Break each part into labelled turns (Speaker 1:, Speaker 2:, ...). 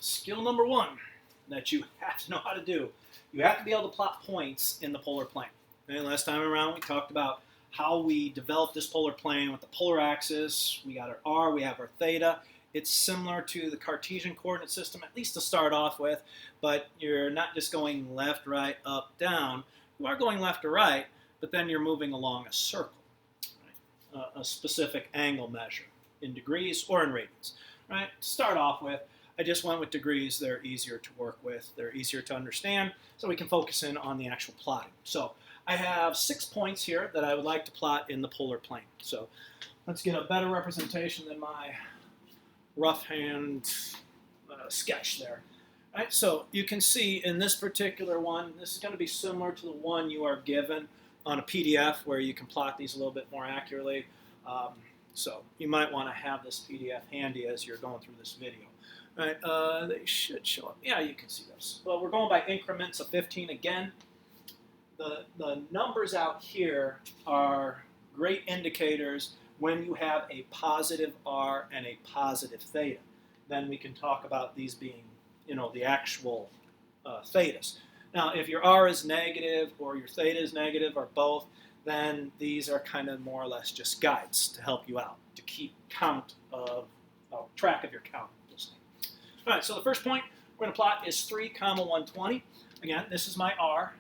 Speaker 1: skill number one that you have to know how to do. You have to be able to plot points in the polar plane. Okay, last time around we talked about how we developed this polar plane with the polar axis. We got our r, we have our theta. It's similar to the Cartesian coordinate system, at least to start off with, but you're not just going left, right, up, down. You are going left or right, but then you're moving along a circle, right? A specific angle measure in degrees or in radians. Right? To start off with, I just went with degrees. They're easier to work with. They're easier to understand, so we can focus in on the actual plotting. So I have 6 points here that I would like to plot in the polar plane. So let's get a better representation than my rough hand sketch there. All right, so you can see in this particular one, this is going to be similar to the one you are given on a PDF where you can plot these a little bit more accurately. So you might want to have this PDF handy as you're going through this video. All right, they should show up. Yeah, you can see those. Well, we're going by increments of 15 again. The numbers out here are great indicators when you have a positive r and a positive theta. Then we can talk about these being, the actual thetas. Now, if your r is negative or your theta is negative or both, then these are kind of more or less just guides to help you out, to keep track of your count. All right, so the first point we're going to plot is 3, 120. Again, this is my r.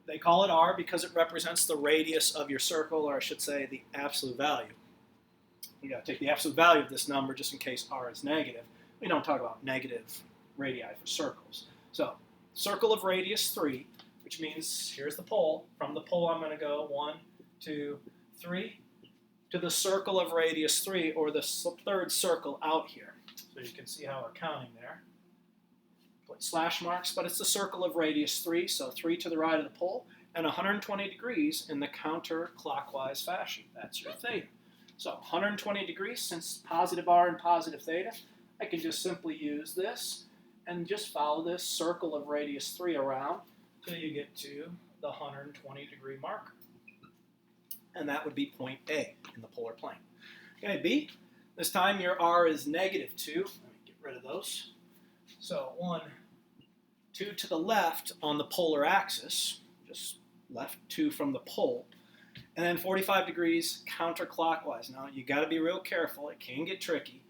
Speaker 1: They call it r because it represents the radius of your circle, or I should say the absolute value. We got to take the absolute value of this number just in case r is negative. We don't talk about negative radii for circles. So, circle of radius 3, which means here's the pole. From the pole, I'm going to go 1, 2, 3 to the circle of radius 3, or the third circle out here. So you can see how we're counting there. Put slash marks, but it's the circle of radius 3, so 3 to the right of the pole, and 120 degrees in the counterclockwise fashion. That's your theta. So 120 degrees, since positive r and positive theta, I can just simply use this and just follow this circle of radius 3 around till you get to the 120 degree marker. And that would be point A in the polar plane. Okay, B, this time your r is negative 2. Let me get rid of those. So 1, 2 to the left on the polar axis, just left 2 from the pole, and then 45 degrees counterclockwise. Now you got to be real careful, it can get tricky.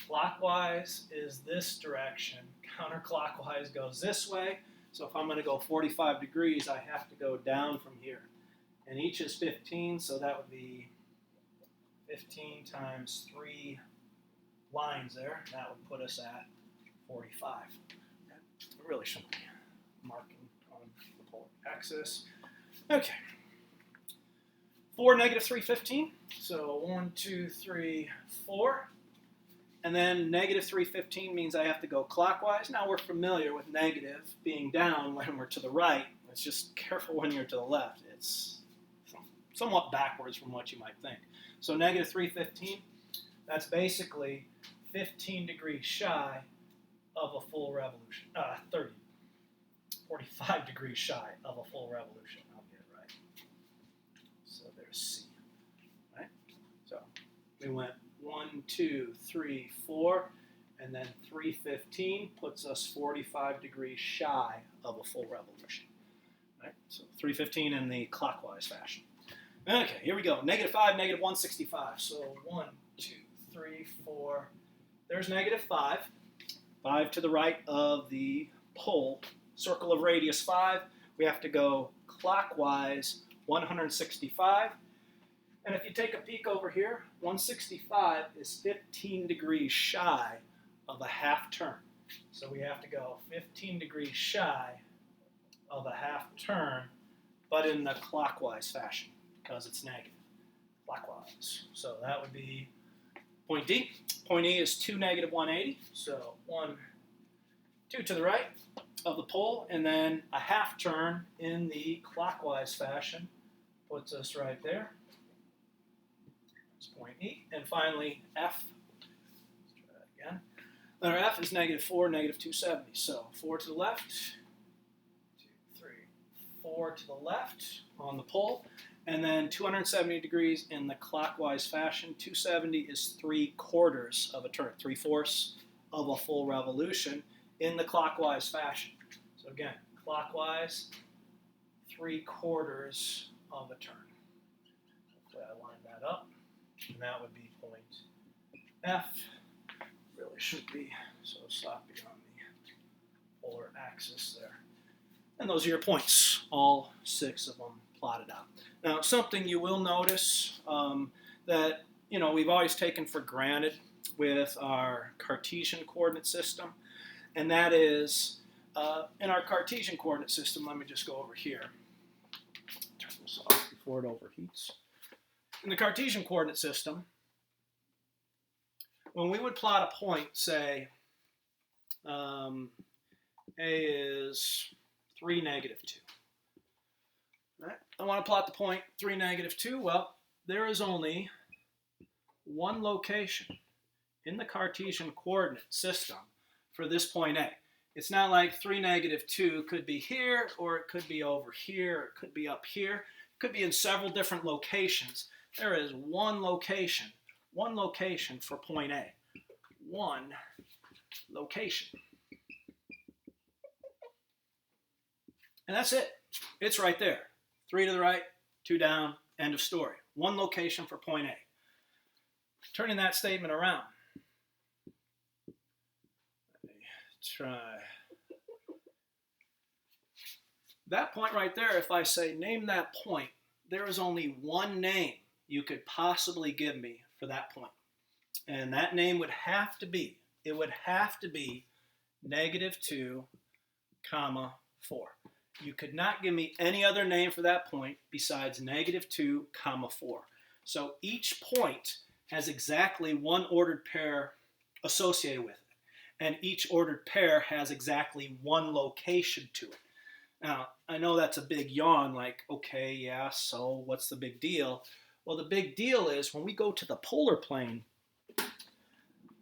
Speaker 1: Clockwise is this direction, counterclockwise goes this way. So if I'm going to go 45 degrees, I have to go down from here. And each is 15, so that would be 15 times 3 lines there. That would put us at 45. I really shouldn't be marking on the polar axis. Okay. 4, negative 3, 15. So 1, 2, 3, 4. And then negative 3, 15 means I have to go clockwise. Now we're familiar with negative being down when we're to the right. It's just careful when you're to the left. It's somewhat backwards from what you might think. So negative 3, 15, that's basically 15 degrees shy of a full revolution. 45 degrees shy of a full revolution. I'll get it right. So there's C. Right? So we went 1, 2, 3, 4, and then 315 puts us 45 degrees shy of a full revolution. Right? So 315 in the clockwise fashion. Okay, here we go. Negative 5, negative 165. So 1, 2, 3, 4. There's negative 5. 5 to the right of the pole. Circle of radius 5. We have to go clockwise 165. And if you take a peek over here, 165 is 15 degrees shy of a half turn. So we have to go 15 degrees shy of a half turn, but in the clockwise fashion, because it's negative. Clockwise. So that would be point D. Point E is 2, negative 180. So 1, 2 to the right of the pole, and then a half turn in the clockwise fashion puts us right there. That's point E. And finally, F. Let's try that again. Letter F is negative 4, negative 270. So 4 to the left, 2, 3, 4 to the left on the pole, and then 270 degrees in the clockwise fashion. 270 is 3/4 of a turn. 3/4 of a full revolution in the clockwise fashion. So again, clockwise, 3/4 of a turn. Hopefully I line that up. And that would be point F. Really should be so sloppy on the polar axis there. And those are your points, all 6 of them plotted out. Now, something you will notice that we've always taken for granted with our Cartesian coordinate system, and that is in our Cartesian coordinate system, let me just go over here. Turn this off before it overheats. In the Cartesian coordinate system, when we would plot a point, say A is 3, -2. Right? I want to plot the point 3, -2. Well, there is only one location in the Cartesian coordinate system for this point A. It's not like 3, -2 could be here, or it could be over here, or it could be up here. It could be in several different locations. There is one location for point A. One location. And that's it. It's right there. 3 to the right, 2 down, end of story. One location for point A. Turning that statement around. Let me try. That point right there, if I say name that point, there is only one name you could possibly give me for that point. And that name would have to be, -2, 4. You could not give me any other name for that point besides -2, 4. So each point has exactly one ordered pair associated with it. And each ordered pair has exactly one location to it. Now, I know that's a big yawn, like, okay, yeah, so what's the big deal? Well, the big deal is when we go to the polar plane,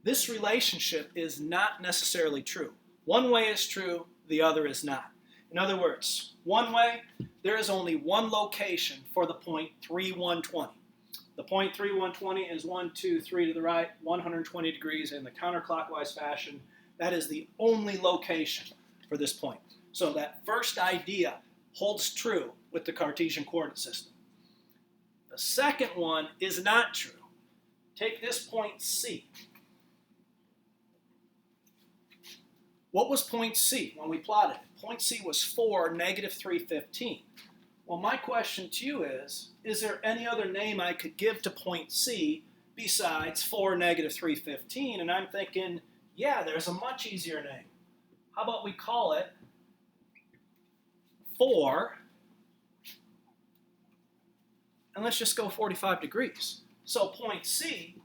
Speaker 1: this relationship is not necessarily true. One way is true, the other is not. In other words, one way, there is only one location for the point 3, 120. The point 3, 120 is 1, 2, 3 to the right, 120 degrees in the counterclockwise fashion. That is the only location for this point. So that first idea holds true with the Cartesian coordinate system. The second one is not true. Take this point C. What was point C when we plotted it? Point C was 4, -315. Well, my question to you is there any other name I could give to point C besides 4, -315? And I'm thinking, yeah, there's a much easier name. How about we call it 4, and let's just go 45 degrees. So point C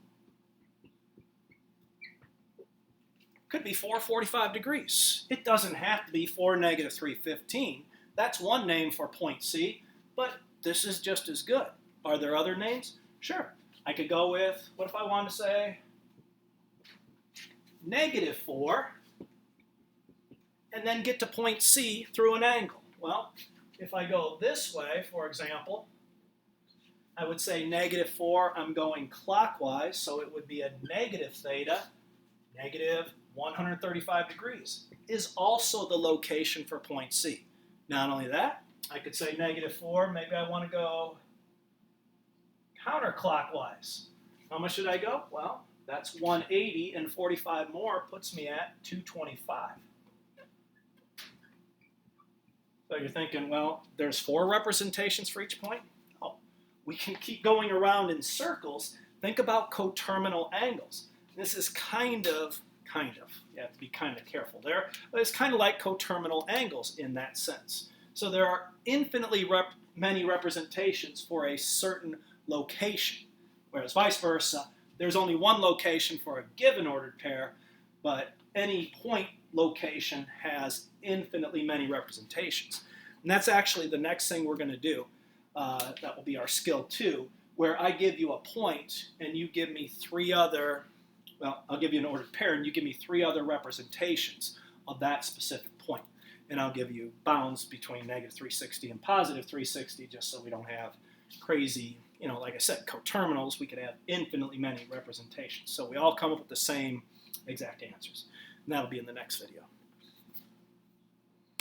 Speaker 1: could be 4, 45 degrees. It doesn't have to be 4, -315. That's one name for point C, but this is just as good. Are there other names? Sure. I could go with, what if I wanted to say -4, and then get to point C through an angle? Well, if I go this way, for example, I would say -4, I'm going clockwise, so it would be a -θ, -135 degrees, is also the location for point C. Not only that, I could say -4, maybe I want to go counterclockwise. How much should I go? Well, that's 180, and 45 more puts me at 225. So you're thinking, well, there's 4 representations for each point? Oh, we can keep going around in circles. Think about coterminal angles. This is kind of, you have to be kind of careful there, but it's kind of like coterminal angles in that sense. So there are infinitely many representations for a certain location, whereas vice versa, there's only one location for a given ordered pair, but any point location has infinitely many representations. And that's actually the next thing we're going to do. That will be our skill 2, where I give you a point and you give me 3 other, well, I'll give you an ordered pair and you give me 3 other representations of that specific point. And I'll give you bounds between -360 and +360, just so we don't have crazy, like I said, coterminals. We could have infinitely many representations. So we all come up with the same exact answers. And that'll be in the next video.